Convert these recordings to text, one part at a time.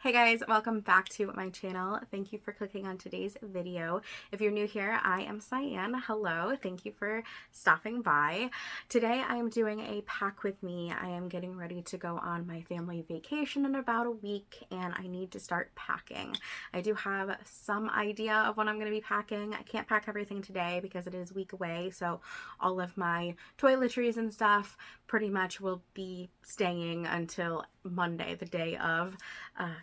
Hey guys, welcome back to my channel. Thank you for clicking on today's video. If you're new here, I am Syanne. Hello, thank you for stopping by. Today I am doing a pack with me. I am getting ready to go on my family vacation in about a week and I need to start packing. I do have some idea of what I'm going to be packing. I can't pack everything today because it is a week away, so all of my toiletries and stuff pretty much will be staying until Monday, the day of,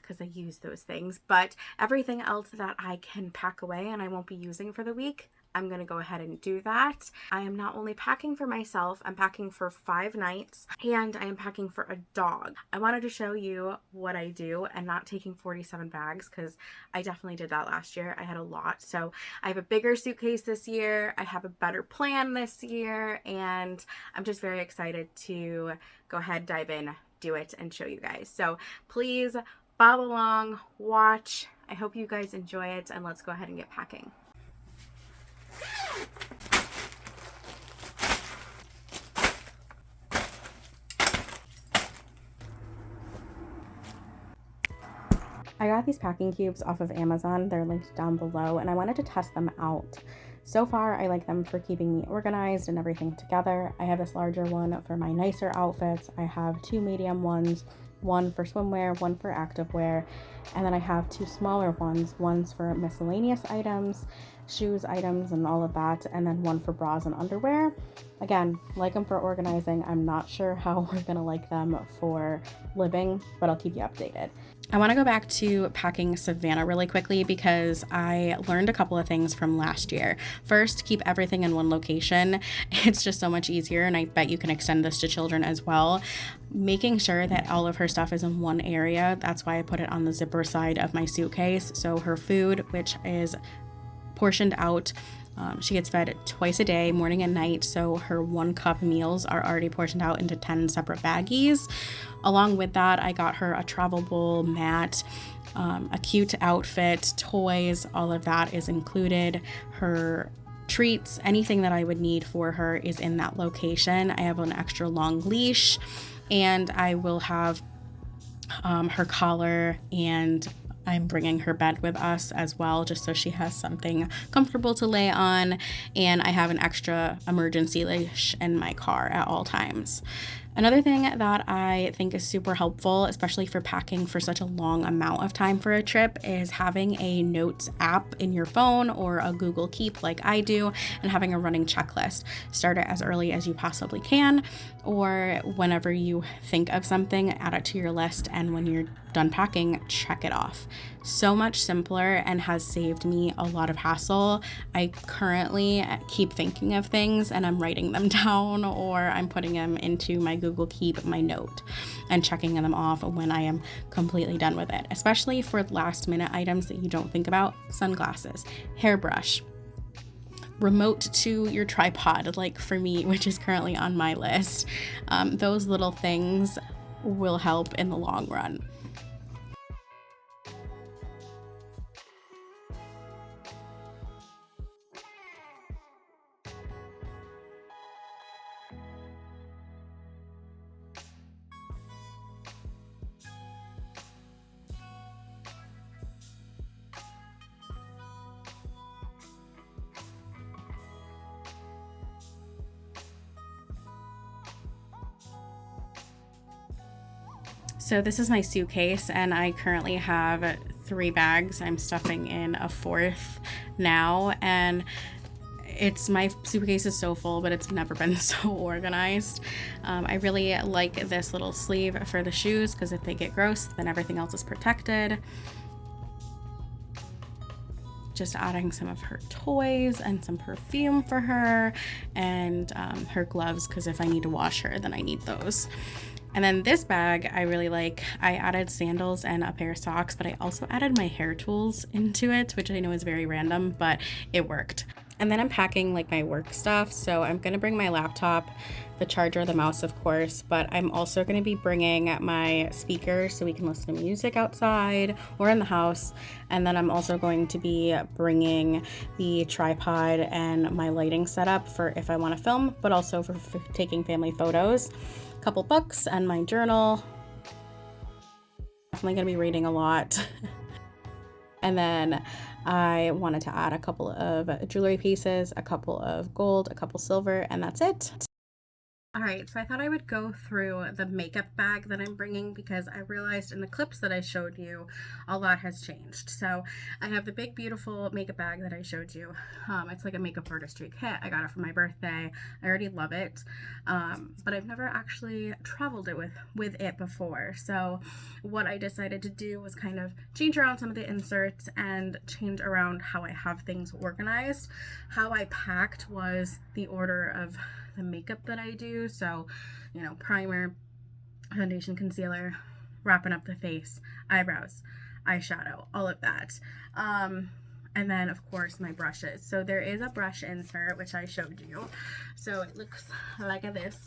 because I use those things. But everything else that I can pack away and I won't be using for the week, I'm going to go ahead and do that. I am not only packing for myself, I'm packing for 5 nights and I am packing for a dog. I wanted to show you what I do and not taking 47 bags because I definitely did that last year. I had a lot. So I have a bigger suitcase this year. I have a better plan this year and I'm just very excited to go ahead, dive in, do it, and show you guys. So please follow along, watch. I hope you guys enjoy it and let's go ahead and get packing. I got these packing cubes off of Amazon. They're linked down below and I wanted to test them out. So far, I like them for keeping me organized and everything together. I have this larger one for my nicer outfits. I have 2 medium ones, one for swimwear, one for activewear, and then I have 2 smaller ones. One's for miscellaneous items, shoes items, and all of that, and then one for bras and underwear. Again, like them for organizing. I'm not sure how we're gonna like them for living, but I'll keep you updated. I want to go back to packing Savannah really quickly because I learned a couple of things from last year. First, keep everything in one location. It's just so much easier, and I bet you can extend this to children as well. Making sure that all of her stuff is in one area. That's why I put it on the zipper side of my suitcase. So her food, which is portioned out, she gets fed twice a day, morning and night, so her 1-cup meals are already portioned out into 10 separate baggies. Along with that, I got her a travel bowl, mat, a cute outfit, toys, all of that is included. Her treats, anything that I would need for her is in that location. I have an extra long leash, and I will have her collar, and I'm bringing her bed with us as well, just so she has something comfortable to lay on. And I have an extra emergency leash in my car at all times. Another thing that I think is super helpful, especially for packing for such a long amount of time for a trip, is having a notes app in your phone or a Google Keep like I do, and having a running checklist. Start it as early as you possibly can, or whenever you think of something, add it to your list, and when you're done packing, check it off. So much simpler and has saved me a lot of hassle. I currently keep thinking of things and I'm writing them down, or I'm putting them into my Google Keep, my note, and checking them off when I am completely done with it, especially for last minute items that you don't think about. Sunglasses, hairbrush, remote to your tripod, like for me, which is currently on my list. Those little things will help in the long run. So this is my suitcase and I currently have 3 bags. I'm stuffing in a 4th now, and my suitcase is so full, but it's never been so organized. I really like this little sleeve for the shoes because if they get gross, then everything else is protected. Just adding some of her toys and some perfume for her, and her gloves, because if I need to wash her, then I need those. And then this bag I really like. I added sandals and a pair of socks, but I also added my hair tools into it, which I know is very random, but it worked. And then I'm packing like my work stuff. So I'm going to bring my laptop, the charger, the mouse, of course, but I'm also going to be bringing my speaker so we can listen to music outside or in the house. And then I'm also going to be bringing the tripod and my lighting setup for if I want to film, but also for taking family photos. A couple books and my journal. definitely going to be reading a lot. And then I wanted to add a couple of jewelry pieces, a couple of gold, a couple silver, and that's it. All right, so I thought I would go through the makeup bag that I'm bringing because I realized in the clips that I showed you, a lot has changed. So I have the big, beautiful makeup bag that I showed you. It's like a makeup artistry kit. I got it for my birthday. I already love it, but I've never actually traveled it with it before. So what I decided to do was kind of change around some of the inserts and change around how I have things organized. How I packed was the order of the makeup that I do. So, you know, primer, foundation, concealer, wrapping up the face, eyebrows, eyeshadow, all of that. And then of course my brushes. So there is a brush insert, which I showed you. So it looks like this.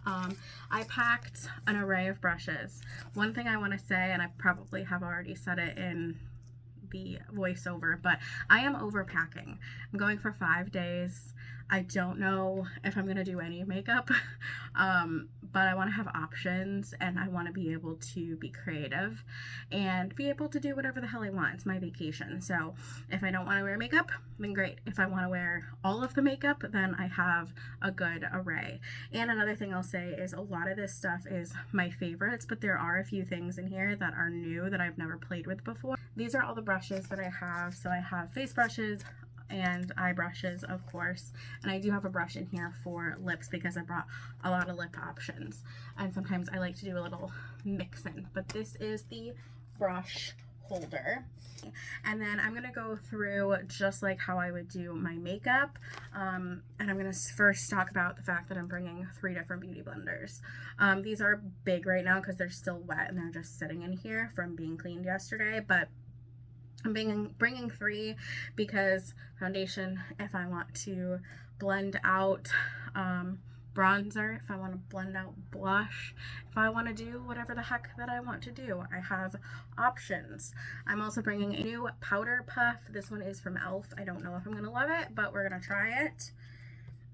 I packed an array of brushes. One thing I want to say, and I probably have already said it in the voiceover, but I am overpacking. I'm going for 5 days. I don't know if I'm gonna do any makeup, but I want to have options, and I want to be able to be creative and be able to do whatever the hell I want. It's my vacation, so if I don't want to wear makeup, then great. If I want to wear all of the makeup, then I have a good array. And another thing I'll say is a lot of this stuff is my favorites, but there are a few things in here that are new that I've never played with before. These are all the brushes that I have. So I have face brushes and eye brushes, of course, and I do have a brush in here for lips because I brought a lot of lip options, and sometimes I like to do a little mix-in. But this is the brush holder, and then I'm gonna go through just like how I would do my makeup, and I'm gonna first talk about the fact that I'm bringing 3 different beauty blenders. These are big right now because they're still wet and they're just sitting in here from being cleaned yesterday, but I'm bringing 3 because foundation, if I want to blend out bronzer, if I want to blend out blush, if I want to do whatever the heck that I want to do, I have options. I'm also bringing a new powder puff. This one is from e.l.f. I don't know if I'm going to love it, but we're going to try it.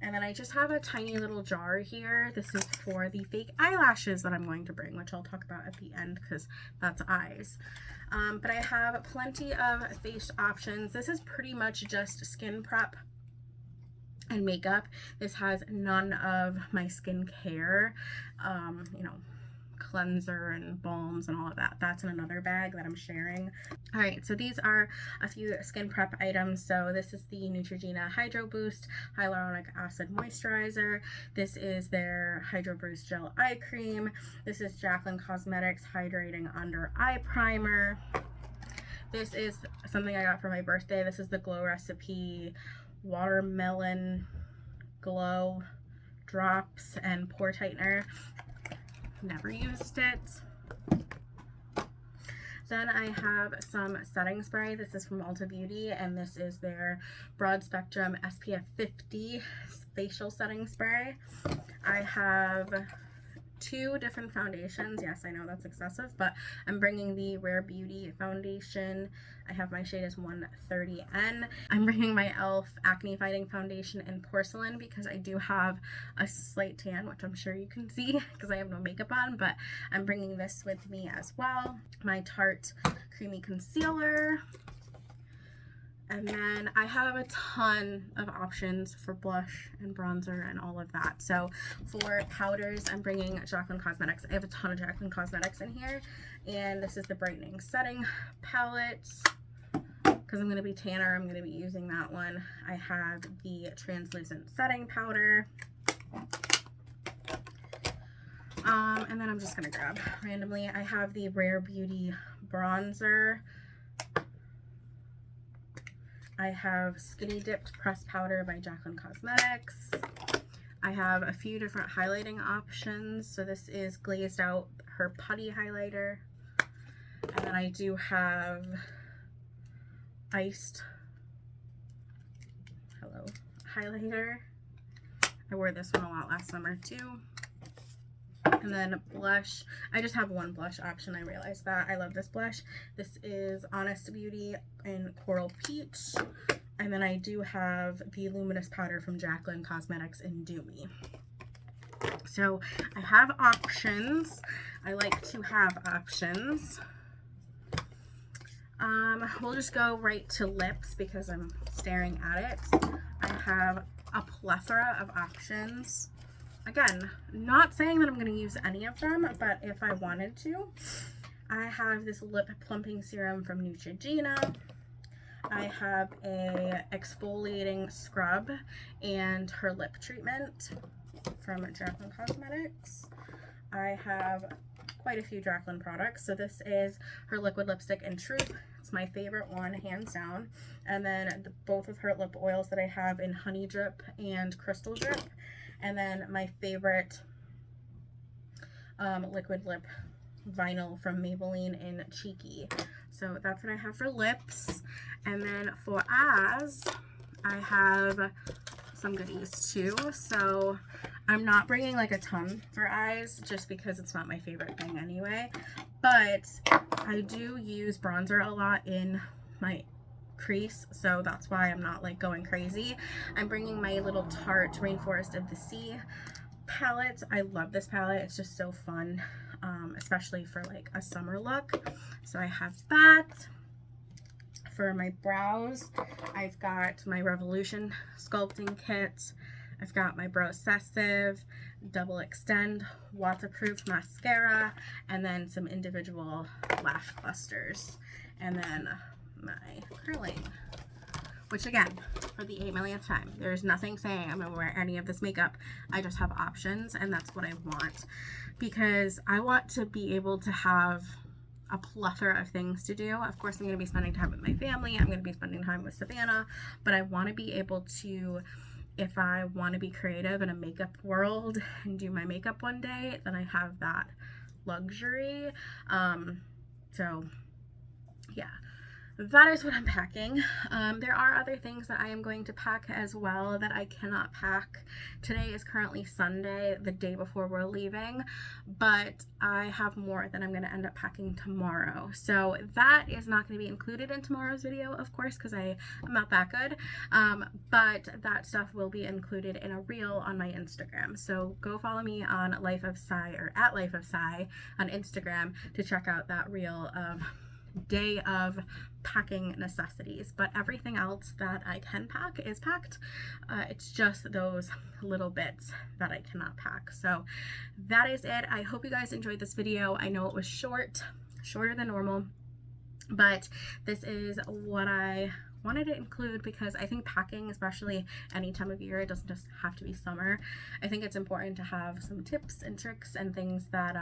And then I just have a tiny little jar here. This is for the fake eyelashes that I'm going to bring, which I'll talk about at the end because that's eyes. But I have plenty of face options. This is pretty much just skin prep and makeup. This has none of my skincare, you know, cleanser and balms and all of that. That's in another bag that I'm sharing. All right, so these are a few skin prep items. So this is the Neutrogena Hydro Boost Hyaluronic Acid Moisturizer. This is their Hydro Boost Gel Eye Cream. This is Jaclyn Cosmetics Hydrating Under Eye Primer. This is something I got for my birthday. This is the Glow Recipe Watermelon Glow Drops and Pore Tightener. Never used it. Then I have some setting spray. This is from Ulta Beauty, and this is their Broad Spectrum SPF 50 facial setting spray. I have 2 different foundations. Yes, I know that's excessive, but I'm bringing the Rare Beauty foundation. I have my shade as 130N. I'm bringing my e.l.f. Acne Fighting Foundation in Porcelain because I do have a slight tan, which I'm sure you can see because I have no makeup on, but I'm bringing this with me as well. My Tarte Creamy Concealer. And then I have a ton of options for blush and bronzer and all of that. So for powders, I'm bringing Jaclyn Cosmetics. I have a ton of Jaclyn Cosmetics in here. And this is the Brightening Setting Palette. Because I'm going to be tanner, I'm going to be using that one. I have the Translucent Setting Powder. And then I'm just going to grab randomly. I have the Rare Beauty Bronzer. I have Skinny Dipped Pressed Powder by Jaclyn Cosmetics. I have a few different highlighting options. So this is Glazed Out Her Putty Highlighter. And then I do have Iced Highlighter. I wore this one a lot last summer too. And then blush. I just have one blush option. I realized that. I love this blush. This is Honest Beauty in Coral Peach. And then I do have the Luminous Powder from Jaclyn Cosmetics in Do Me. So I have options. I like to have options. We'll just go right to lips because I'm staring at it. I have a plethora of options. Again, not saying that I'm going to use any of them, but if I wanted to, I have this lip plumping serum from Neutrogena. I have a exfoliating scrub and her lip treatment from Jaclyn Cosmetics. I have quite a few Jaclyn products. So this is her liquid lipstick in Truth. It's my favorite one, hands down. And then both of her lip oils that I have in Honey Drip and Crystal Drip. And then my favorite liquid lip vinyl from Maybelline in Cheeky. So that's what I have for lips. And then for eyes, I have some goodies too. So I'm not bringing like a ton for eyes just because it's not my favorite thing anyway. But I do use bronzer a lot in my crease, so that's why I'm not like going crazy. I'm bringing my little Tarte Rainforest of the Sea palette. I love this palette. It's just so fun, especially for like a summer look. So I have that. For my brows, I've got my Revolution sculpting kit. I've got my Brocessive Double Extend waterproof mascara, and then some individual lash clusters, and then my curling, which again, for the 8 millionth time, there's nothing saying I'm gonna wear any of this makeup. I just have options, and that's what I want, because I want to be able to have a plethora of things to do. Of course, I'm going to be spending time with my family. I'm going to be spending time with Savannah, but I want to be able to, if I want to be creative in a makeup world and do my makeup one day, then I have that luxury. So yeah, that is what I'm packing. There are other things that I am going to pack as well that I cannot pack. Today is currently Sunday, the day before we're leaving, but I have more that I'm going to end up packing tomorrow. So that is not going to be included in tomorrow's video, of course, because I'm not that good. But that stuff will be included in a reel on my Instagram. So go follow me on Life of Sy, or at Life of Sy on Instagram, to check out that reel of day of packing necessities. But everything else that I can pack is packed. It's just those little bits that I cannot pack. So that is it. I hope you guys enjoyed this video. I know it was shorter than normal, but this is what I wanted to include, because I think packing, especially any time of year, it doesn't just have to be summer. I think it's important to have some tips and tricks and things that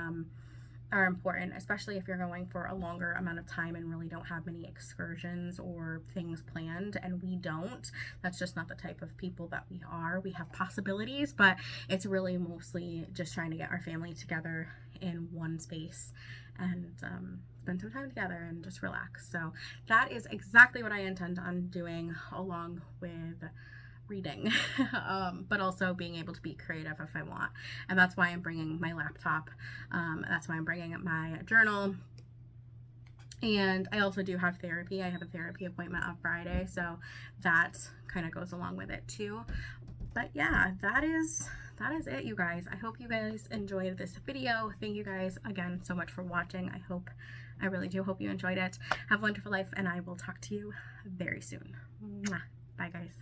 are important, especially if you're going for a longer amount of time and really don't have many excursions or things planned. And we don't. That's just not the type of people that we are. We have possibilities, but it's really mostly just trying to get our family together in one space and spend some time together and just relax. So that is exactly what I intend on doing, along with reading, but also being able to be creative if I want. And that's why I'm bringing my laptop. That's why I'm bringing my journal. And I also do have therapy. I have a therapy appointment on Friday, so that kind of goes along with it too. But yeah, that is it, you guys. I hope you guys enjoyed this video. Thank you guys again so much for watching. I really do hope you enjoyed it. Have a wonderful life, and I will talk to you very soon. Mwah. Bye guys.